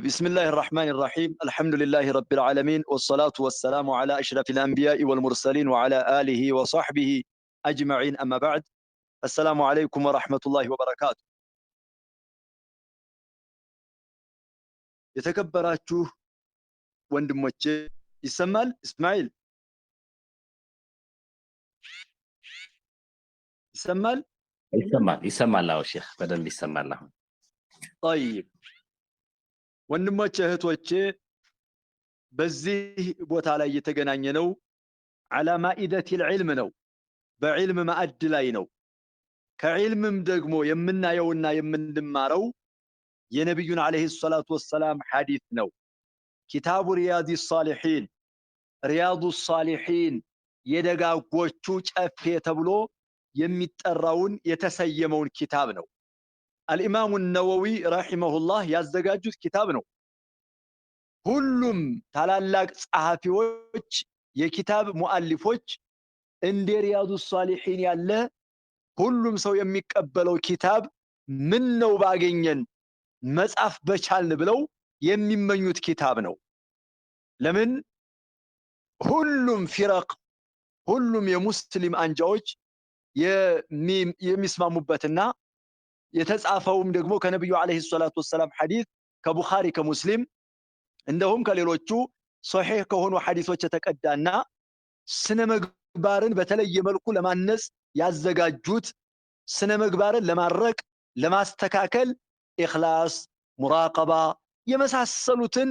بسم الله الرحمن الرحيم الحمد لله رب العالمين والصلاة والسلام على أشرف الأنبياء والمرسلين وعلى آله وصحبه أجمعين أما بعد السلام عليكم ورحمة الله وبركاته የተከበራችሁ ወንድሞቼ ይሰማል እስማኤል ይሰማል አዎ ሼክ በደንብ ይሰማል አሁን طيب ወንድሞቼ እህቶቼ በዚህ ቦታ ላይ የተገናኘነው على مائدة العلم ነው በዕልም ማዕድ ላይ ነው ከዕልምም ደግሞ የምናየውና የምንማረው የነብዩን አለይሂ ሰላቱ ወሰላም ሐዲስ ነው ኪታቡ ሪያዱ ሷሊሒን የደጋጎቹ ጨፌ ተብሎ የሚጠራውን የተሰየመውን ኪታብ ነው الإمام النووي رحمه الله ያዘጋጁት ኪታብ ነው ሁሉም ታላላቅ ጸሐፊዎች የኪታብ ሙአሊፎች እንደ ሪያዱ ሷሊሒን ያለ ሁሉም ሰው የሚቀበለው ኪታብ ምን ነው ባገኘን መጻፍ በቻልን ብለው የሚመኙት ኪታብ ነው ለምን ሁሉም ፊረቅ ሁሉም የሙስሊም አንጃዎች የሚስማሙበትና የተጻፈውም ደግሞ ከነብዩ አለይሂ ሰላቱ ወሰላም ሐዲስ ከቡኻሪ ከሙስሊም እንደውም ከሌሎቹ ሶሒህ ከሆኑ ሐዲሶች የተቀዳና ስነ ምግባርን በተለየ መልኩ ለማነጽ ያዘጋጁት ስነ ምግባርን ለማረቅ ለማስተካከል ኢኽላስ ሙራቀባ የመሳሰሉትን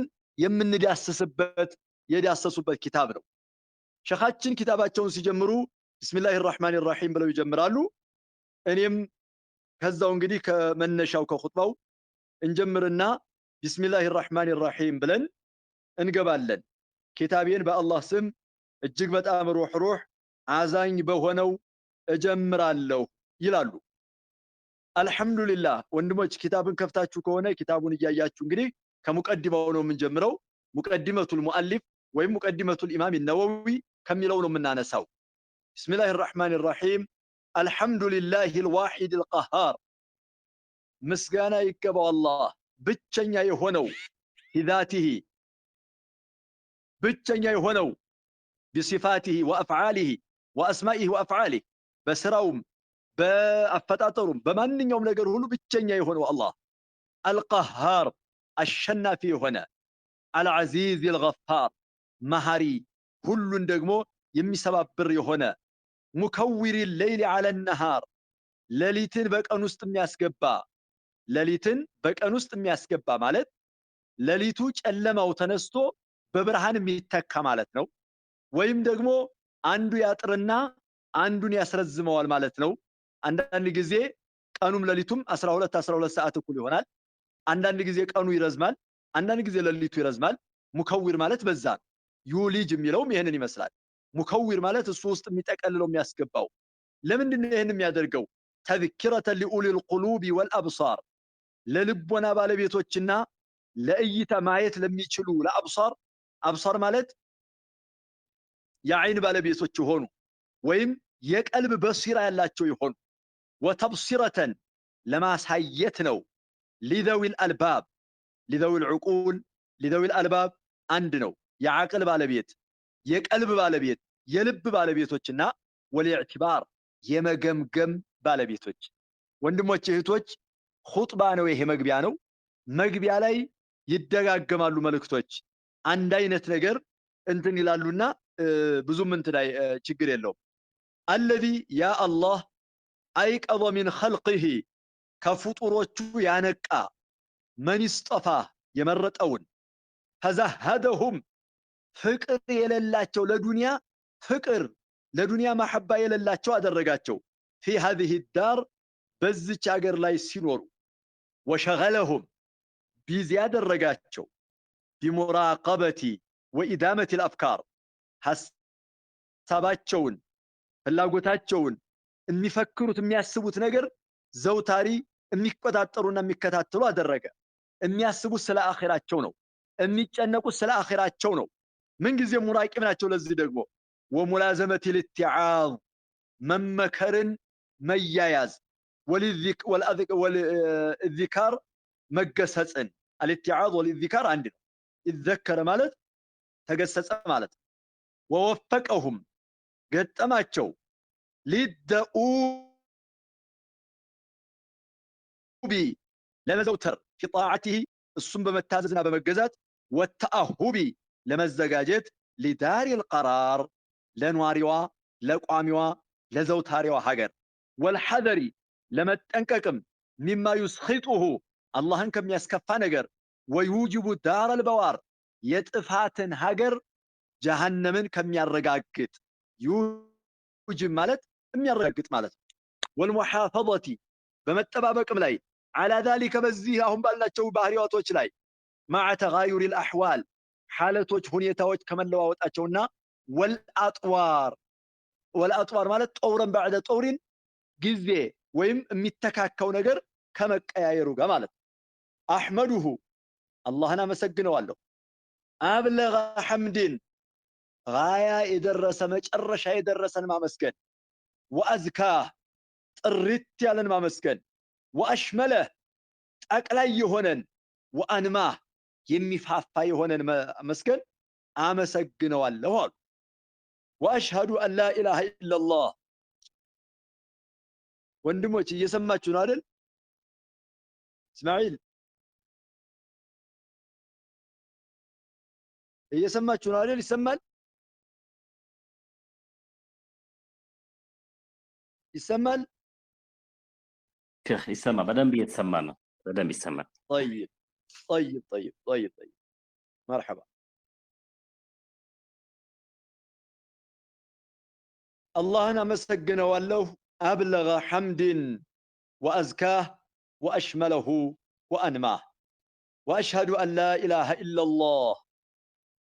የዳሰሱበት ኪታብ ነው ሸኻችን ኪታባቸውን ሲጀምሩ ቢስሚላሂር ረህማኒር ረሂም ብለው ይጀምራሉ እኔም ከዛው እንግዲህ ከመነሻው ከኹጥባው እንጀምርና ቢስሚላሂር ረህማኒር ረሂም ብለን እንገባለን ኪታቤን በአላህ ስም እጅግ በጣም ሩህ አዛኝ በሆነው እጀምራለሁ ይላሉ አልহামዱሊላህ ወንድሞች ኪታብን ከፍታችሁ ከሆነ ኪታቡን እያያችሁ እንግዲህ ከሙቀዲማው ነው የምንጀምረው ሙቀዲመቱል ሙአሊፍ ወይም ሙቀዲመቱል ኢማም ነወዊ ከሚለው ነው የምናነሳው ቢስሚላሂር ረህማኒር ረሂም አልহামዱሊላሂል ዋሂዲል ቀሃር ምስጋና ይገባው አላህ ብቸኛ የሆነው ذاته ብቸኛ የሆነው بصفاته وافعاله واسمائه وافعاله በስራውም በአፈጣጠሩም በማንኛውም ነገር ሁሉ ብቸኛ የሆነው አላህ القهار አሸናፊ የሆነ العزيز الغفار መሐሪ ሁሉን ደግሞ የሚሰባብር የሆነ مكور الليل على النهار ሌሊትን በቀን ውስጥ የሚያስገባ ማለት ሌሊቱ ጨለማው ተነስቶ በብርሃን የሚተካ ማለት ነው ወይም ደግሞ አንዱ ያጥርና አንዱን ያስረዝመዋል ማለት ነው አንዳንድ ጊዜ ቀኑም ሌሊቱም 12 ሰዓት እኩል ይሆናል አንዳንድ ጊዜ ቀኑ ይረዝማል አንዳንድ ጊዜ ሌሊቱ ይረዝማል ሙከዊር ማለት በዛ ዩሊጅ የሚለውም ይሄንን ይመስላል ሙከዊር ማለት እሱ ውስጥ የሚጠቀልለው የሚያስገባው ለምንድን ነው ይሄንን የሚያደርገው ተذكرة لأولي القلوب والأبصار ለልቦና ባለቤቶችና ለእይታ ማየት ለሚችሉ አብሳር ማለት የዓይን ባለቤቶች ሆኑ ወይም የቀልብ በሲራ ያላቸው ይሆኑ ወተብሲረተን ለማሳየት ነው لذوي الألباب لذوي العقول لذوي الألباب አንድ ነው የዓቅል ባለቤት የቀልብ ባለቤት የልብ ባለቤቶችና ወልኢዕቲባር የመገምገም ባለቤቶች ወንድሞች እህቶች ኹጥባ ነው ይሄ መግቢያ ነው መግቢያ ላይ ይደጋገማሉ መልእክቶች አንድ አይነት ነገር እንትን ይላሉና ብዙም እንትን ላይ ችግር የለውም الذي يا الله ايقظ من خلقه ከፍጡሮቹ ያነቃ من اصطفى የመረጠውን فزهدهم ፍቅር የሌላቸው ለዱንያ ማሐባ የሌላቸው አደረጋቸው في هذه الدار በዚች ሀገር ላይ ሲኖሩ وشغلهم ቢዚ ያደረጋቸው بمراقبة وإدامة الأفكار ሐሳባቸውን ፍላጎታቸውን የሚፈክሩት የሚያስቡት ነገር ዘውታሪ የሚቆጣጠሩና የሚከታተሉ አደረገ የሚያስቡት ስለ አኺራቸው ነው የሚጨነቁት ስለ አኺራቸው ነው ምን ጊዜ ሙራቂብ ናቸው ለዚህ ደግሞ وملازمة الاتعاظ መመከርን መያያዝ والذكر መገሰጽን الاتعاظ والإذكار عندنا يذكر مالت تقسس مالت ووفقهم قد أماتشو للدؤوب لما زوتر في طاعته الصنب متاززنا بمجزات والتأهب لما الزجاجات لدار القرار لنواريوا لقواميوا لزوتاريوا حجر والحذر لما تنككم مما يسخطه الله انكم يسكفى نجر ويوجب دار البوار يطفاتن حجر جهنمن كم يرقاقت يوجب مالت يرقاقت مالت والمحافظة بمتبابكم لاي على ذلك بزيه هم بالناچو ባህሪያቶች ላይ مع تغاير الأحوال حالቶች ሁኔታዎች ከመለዋወጣቸውና والأطوار ማለት ጦውረን بعد ጦውሪን ጊዜ ወይም የሚተካከው ነገር ከመቀያየሩ ጋር ማለት አህመዱሁ አላህን አመሰግነዋለሁ አብለغ ሐምድን ጋያ የደረሰ መጨረሻ የደረሰን ማመስገን ወአዝካህ ጥርት ያለን ማመስገን ወአሽመለህ ጠቅላይ የሆነን ወአንማህ የሚፋፋ የሆነን ማመስገን አመሰግነዋለሁ አሉ ወአሽሃዱ አን ላ ኢላሃ ኢላላህ ወንድሞች እየሰማችሁ ነው አይደል እስማኤል እየሰማችሁ ነው አይደል ይሰማል ይሰማል شيخ يسمى بدن بيتسمعنا بدن بيتسمع طيب طيب طيب طيب طيب مرحبا الله أنا مسجنا والله أبلغ حمد وأزكاه وأشمله وأنماه وأشهد أن لا إله إلا الله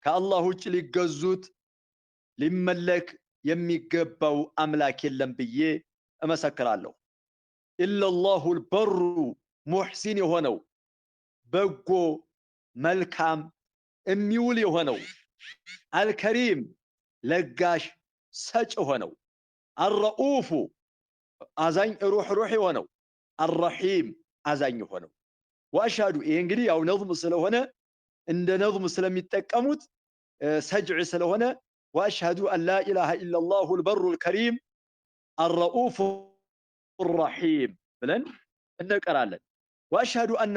كالله جل جزوت لملك يميقبو أملاك اللنبيه أمسكر الله إلا الله البر محسن هونو بقو ملكام اميولي هونو الكريم لقاش سج هونو الرؤوف أزاين روحي هونو الرحيم أزاين هونو وأشهد إنجلي أو نظم سلوهنا عند نظم سلم التكامت سجع سلوهنا وأشهد أن لا إله إلا الله البر الكريم الرؤوف الرحيم بلن انك قرالن واشهد ان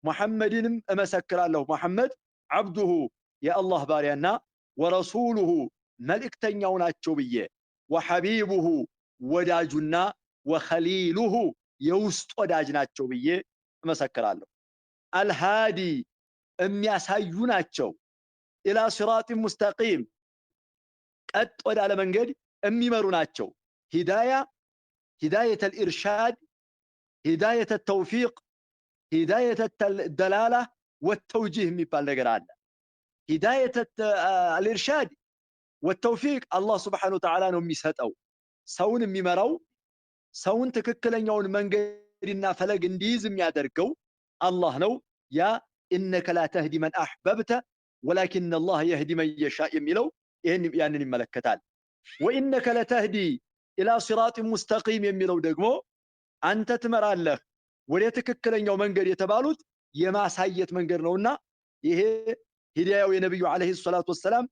محمد امسكر له محمد عبده يا الله باريانا ورسوله ملكتنياو ناتشو بيه وحبيبه وداجنا وخليله يوسط وداج ناتشو بيه امسكر له الهادي امياسايو ناتشو الى صراط مستقيم قد على منجد اميمرو ناتشو هداية الإرشاد هداية التوفيق هداية الدلالة والتوجيه ميبال نقرأنا هداية الإرشاد والتوفيق الله سبحانه وتعالى نميسهتو سون ميمرو سون تككلن يون منقرنا فلق انديز ميادرقو الله نو يا إنك لا تهدي من أحببت ولكن الله يهدي من يشاء يميلو يعني ملكتان وإنك لا تهدي إلى صراط مستقيم يميلو دقمو أنت تمر الله وليتككلن يوم منقر يتبالوت يما سايت منقر نونا إيه هداية النبي عليه الصلاة والسلام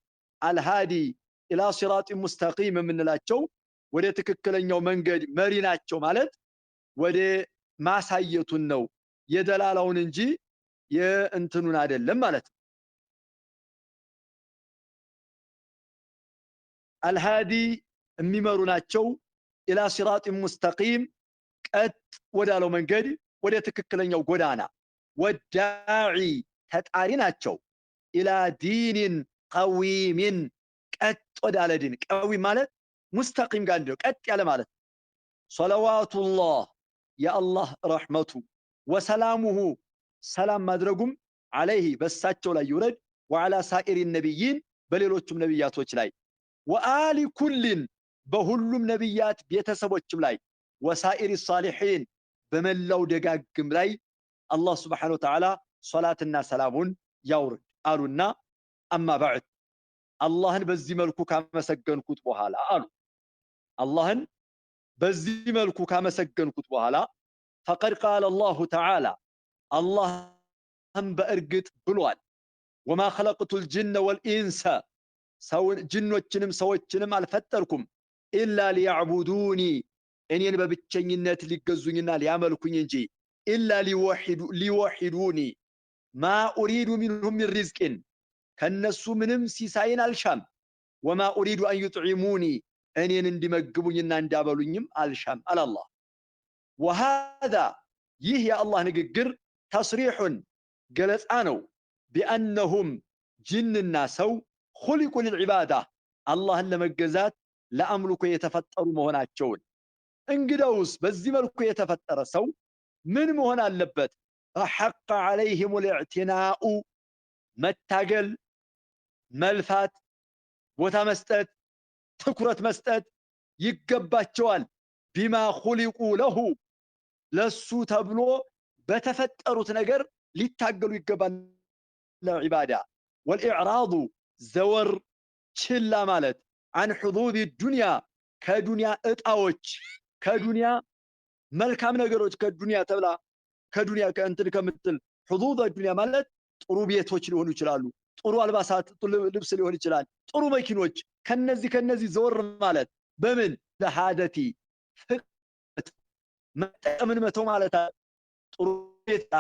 الهادي إلى صراط مستقيم من الاتشو وليتككلن يوم منقر مريناتشو مالت ولي ما سايت النو يدلالون انجي ينتنون عدل مالت الهادي የሚመሩ ናቸው ኢላ ሲራጥ ሙስተቂም ቀጥ ወዳለው መንገድ ወደ ትክክለኛው ጎዳና ወዳዒ ተጣሪ ናቸው ኢላ ዲንን ቀዊምን ቀጥ ወዳለ ዲን ቀዊ ማለት ሙስተቂም ጋር እንደው ቀጥ ያለ ማለት ሰለዋቱላህ የአላህ ረህመቱ ወሰላሙሁ ሰላም ማድረጉም عليه በሳቸው ላይ ይውረድ وعلى سائر النبيين በሌሎችም ነብያቶች ላይ وآل كل በሁሉም ነብያት ቤተሰቦችም ላይ ወሳኢር الصالحين በመላው ደጋግም ላይ አላህ Subhanahu Wa Ta'ala ሶላትና ሰላሙን ያውርድ አሉና አማ بعد አላህን በዚህ መልኩ ካመሰገንኩት በኋላ አሉ አላህን በዚህ መልኩ ካመሰገንኩት በኋላ فقد قال الله تعالى الله በእርግጥ ብሏል ወማ ኸለቅቱል ጅነ ወልኢንሰ ጅኖችንም ሰዎችንም አልፈጠርኩም ኢላ ሊያዕቡዱኒ እኔን በብቸኝነት ሊገዙኝና ሊያመልኩኝ እንጂ ኢላ ሊወሒዱኒ ማ ኡሪዱ ሚንሁም ሚን ሪዝቅን ከነሱ ምንም ሲሳይን አልሻም ወማ ኡሪዱ አን ዩጥዒሙኒ እኔን እንዲመግቡኝና እንዲያበሉኝም አልሻም አላላህ ወሃዛ ይህ የአላህ ንግግር ተስሪሑን ገለጻ ነው ቢአነሁም ጅንና ሰው ኹሊቁ ሊልዒባዳ አላህን ለመገዛት ለአምልኮ የተፈጠሩ መሆናቸውን እንግዳውስ በዚህ መልኩ የተፈጠረ ሰው ምን መሆን አለበት ፈሐቀ ዐለይሂም ልዕትናኡ መታገል መልፋት ቦታ መስጠት ትኩረት መስጠት ይገባቸዋል ቢማ ኹሊቁ ለሁ ለሱ ተብሎ በተፈጠሩት ነገር ሊታገሉ ይገባል ለዒባዳ ወልኢዕራዱ ዘወር ችላ ማለት አን ሑዱድ ዱንያ ከዱንያ እጣዎች ከዱንያ መልካም ነገሮች ከዱንያ ተብላ ከዱንያ ከእንትን ከምትል ሑዱድ ዱንያ ማለት ጥሩ ቤቶች ሊሆኑ ይችላሉ ጥሩ አልባሳት ልብስ ሊሆን ይችላል ጥሩ መኪኖች ከነዚህ ዘወር ማለት በምን ለሃደቲ ፍቅት መጠቀምን መተው ማለት ጥሩ ቤታ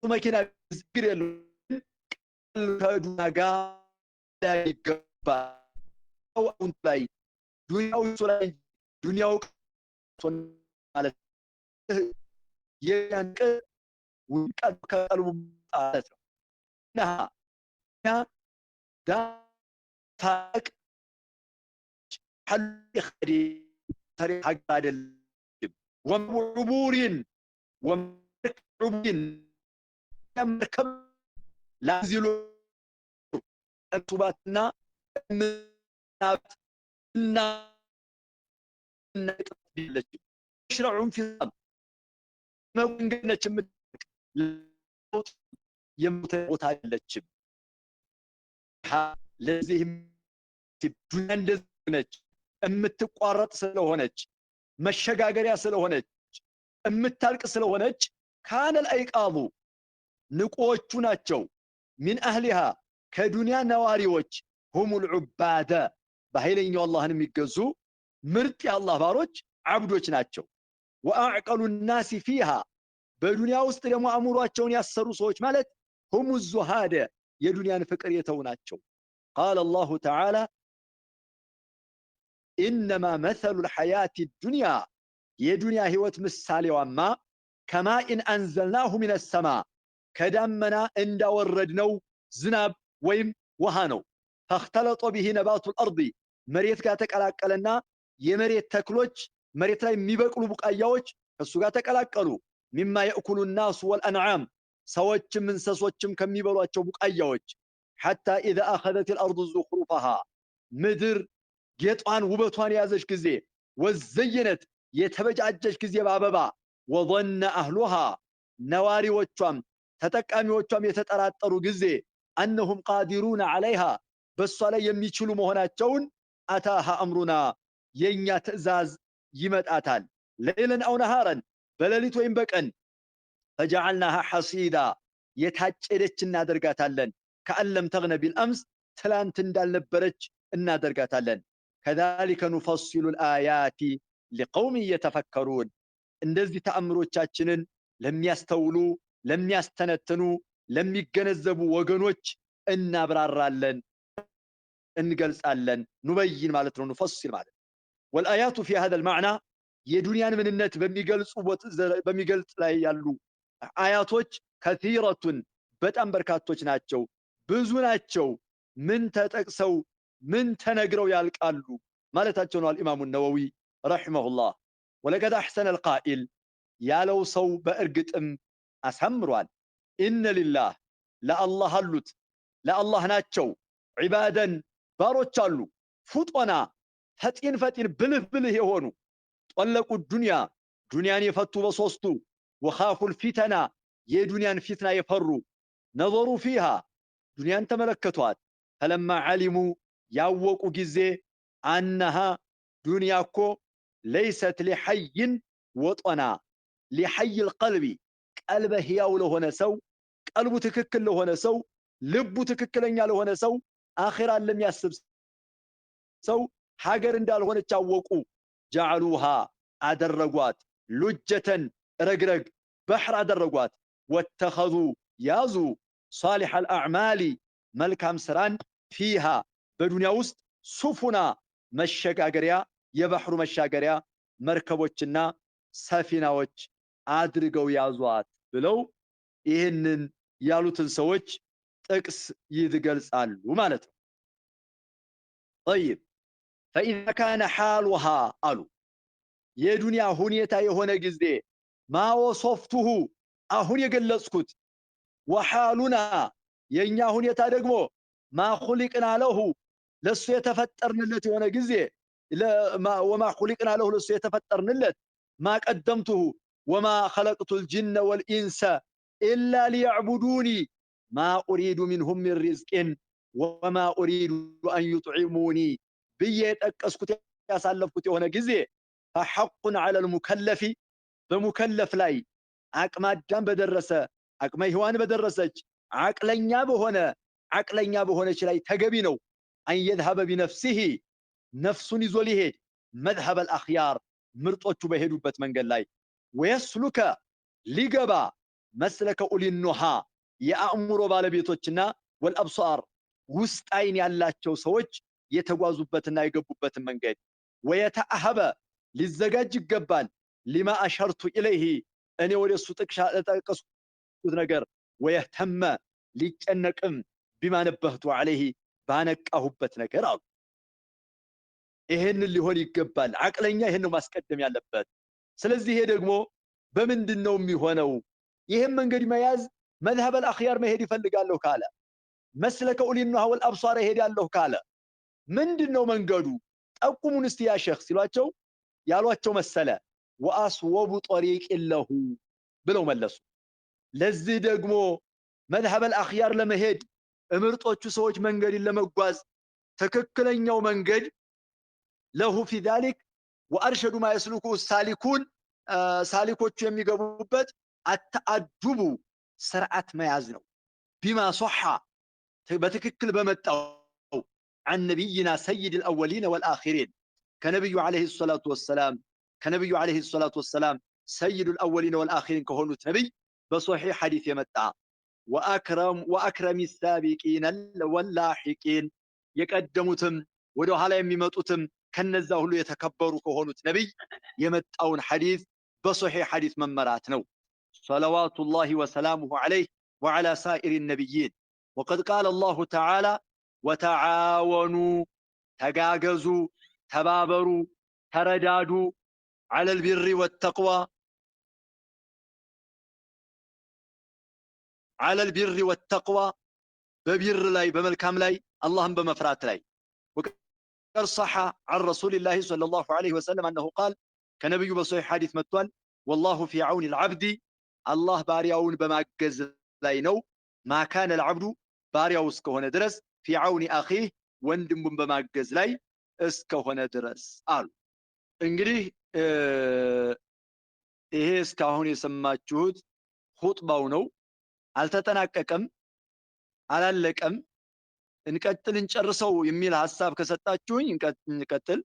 ጥሩ መኪና ዝግር የለው ከዱንያ ጋር ይገባ አሁን ላይ ዱንያው ማለት የያንቀ ውቀት ከቀልቡ ማለት ነው ዳ ታቅ حل خدي طريق حق هذا ومعبورين ومركبين مركب لازلوا انتباتنا يشرعون في ما قلنا يموت على ለዚህም ዱንያ እንደሆነች እምትቋረጥ ስለሆነች መሸጋገሪያ ስለሆነች እምታልቅ ስለሆነች ካነል አይቃቡ ንቆቹ ናቸው ሚን አህሊሃ ከዱንያ ነዋሪዎች ሁሙል ዑባደ በኃይለኛው አላህን የሚገዙ ምርጥ የአላህ ባሮች አብዶች ናቸው ወአዕቀሉ الناس فيها በዱንያ ውስጥ ደግሞ አእምሯቸውን ያሰሩ ሰዎች ማለት ሁሙ ዙሃደ የዱንያን ፍቅር የተው ናቸው قال الله تعالى إنما مثل الحياة الدنيا የዱንያ ህይወት ምሳሌዋማ كما إن أنزلناه من السماء ከዳመና እንዳወረድነው ዝናብ ወይም ውሃ ነው فاختلط به نبات الأرض መሬት ጋር ተቀላቀለና የመሬት ተክሎች መሬት ላይ የሚበቅሉ ቡቃያዎች ከሱ ጋር ተቀላቀሉ مما يأكل الناس والأنعام ሰዎችም እንስሶችም ከሚበሏቸው ቡቃያዎች حتى إذا أخذت الأرض زخرفها ምድር ጌጧን ውበቷን ያዘች ጊዜ ወዘየነት የተበጃጀች ጊዜ በአበባ وظن أهلها ነዋሪዎቿም ተጠቃሚዎቿም የተጠራጠሩ ጊዜ أنهم قادرون عليها በሷ ላይ የሚችሉ መሆናቸውን أتاها أمرنا የኛ ትእዛዝ ይመጣታል ليلا أو نهارا በሌሊት ወይም በቀን فجعلناها حصيدا የታጨደች እናደርጋታለን كألم تغنى بالأمس ትላንት እንዳልነበረች እናደርጋታለን كذلك نفصل الآيات لقوم يتفكرون እንደዚህ ተአምሮቻችንን ለሚያስተውሉ ለሚያስተነትኑ ለሚገነዘቡ ወገኖች እናብራራለን እንገልጻለን نبين ማለት ነው نفصل ማለት والآيات في هذا المعنى የዱንያን ምንነት በሚገልጽ ላይ ያሉ አያቶች ከثيرቱን በጣም በርካቶች ናቸው ብዙ ናቸው ምን ተጠቅሰው ምን ተነግረው ያልቃሉ ማለታቸው ነው الإمام النووي رحمه الله ولقد أحسن القائل ያለው ሰው በእርግጥም አሳምሯል إن لله ለአላህ አሉት ለአላህ ናቸው ዒባደን ባሮች አሉ ፍጦና ፈጢን ብልህ የሆኑ ጠለቁ ዱንያ ዱንያን የፈቱ በሶስቱ ወኻፉ الفتن የዱንያን ፊትና የፈሩ ነظሩ فيها ዱንያን ተመለከቷት فلما علموا ያወቁ ጊዜ أنها ዱንያ እኮ ليست لحي وطنا لحي القلب ቀልበ ህያው ለሆነ ሰው ቀልቡ ትክክል ለሆነ ሰው ልቡ ትክክለኛ ለሆነ ሰው አኺራን ለሚያስብ ሰው ሀገር እንዳልሆነች አወቁ። ጀዐሉሃ አደረጓት ሉጀተን ረግረግ በሕር አደረጓት። ወተኸዙ ያዙ ሷሊሐ አልአዕማሊ መልካም ስራን ፊሃ በዱንያ ውስጥ ሱፉና መሸጋገሪያ የባህሩ መሻገሪያ መርከቦችና ሰፊናዎች አድርገው ያዟት ብለው ይህንን ያሉትን ሰዎች ጥቅስ ይገልጻሉ ማለት ነው። طيب فإذا كان حالها አሉ የዱንያ ሁኔታ የሆነ ጊዜ ማ ወሶፍቱሁ አሁን የገለጽኩት ወሐሉና የኛ ሁኔታ ደግሞ ማ ኹሊቅና ለሁ ለሱ የተፈጠርንለት የሆነ ጊዜ ወማ ኹሊቅና ለሁ ለሱ የተፈጠርንለት ማ ቀደምቱሁ ወማ ኸለቅቱ الجن والإنس إلا ليعبدوني ما أريد منهم من رزق وما أريد أن يطعموني ብዬ ጠቀስኩት ያሳለፍኩት የሆነ ጊዜ فحق على المكلف በሙከለፍ ላይ አቅመ አዳም በደረሰ አቅመ ሔዋን በደረሰች አቅለኛ በሆነች ላይ ተገቢ ነው أن يذهب بنفسه ነፍሱን ይዞ ሊሄድ مذهب الأخيار ምርጦቹ በሄዱበት መንገድ ላይ ويسلك ሊገባ መስለከ ኡሊኑሃ የአእምሮ ባለቤቶችና ወልአብሷር ውስጥ አይን ያላቸው ሰዎች የተጓዙበትና የገቡበትን መንገድ ወየተአሀበ ሊዘጋጅ ይገባል ሊማ አሸርቱ ኢለይሂ እኔ ወደሱ ጠቀስኩት ነገር ወየህተመ ሊጨነቅም ቢማ ነበህቱ ዐለይሂ ባነቃሁበት ነገር አሉ። ይሄንን ሊሆን ይገባል። አቅለኛ ይሄን ነው ማስቀደም ያለበት። ስለዚህ ይሄ ደግሞ በምንድነው የሚሆነው? ይሄን መንገድ መያዝ መዝሀብ አልአኽያር መሄድ ይፈልጋለሁ ካለ መስለከ ኡሊኑሃ ወልአብሷር ይሄዳለሁ ካለ ምንድነው መንገዱ? ጠቁሙን እስቲ ያ ሼኽ ሲሏቸው ያሏቸው መሰለ ወአስወቡ ጠሪቅ ለሁ ብለው መለሱ። ለዚህ ደግሞ መዝሀብ አልአኽያር ለመሄድ እምርጦቹ ሰዎች መንገድን ለመጓዝ ትክክለኛው መንገድ ለሁ ፊ ዛሊክ ወአርሸዱ ማ የስሉኩ ሳሊኩን ሳሊኮቹ የሚገቡበት አተአዱቡ ስርዓት መያዝ ነው። ቢማ ሶሐ በትክክል በመጣው عن نبينا سيد الأولين والآخرين كنبي عليه الصلاة والسلام سيد الأولين والآخرين كهونت نبي بصحيح حديث يمتع وأكرم السابقين واللاحقين يقدمتم ودو حالا يميمتوتم كنزا هلو يتكبروا كهونت نبي يمتعون حديث بصحيح حديث ممرات نو صلوات الله وسلامه عليه وعلى سائر النبيين. وقد قال الله تعالى وتعاونوا تجاجزوا تبابروا تردادوا على البر والتقوى ببر لاي بملكام لاي اللهم بمفرات لاي. وقد صح عن رسول الله صلى الله عليه وسلم أنه قال كنبي بصحيح حديث متوال والله في عون العبد الله بارياون بماجز لاي نو ما كان العبد بارياو اسكهونه درس في عون أخيه ወንድሙን በማገዝ ላይ እስከሆነ ድረስ አሉ። እንግዲህ ይሄ እስካሁን የሰማችሁት ኹጥባው ነው። አልተጠናቀቀም፣ አላለቀም። እንቀጥል እንጨርሰው የሚል ሐሳብ ከሰጣችሁኝ እንቀጥል።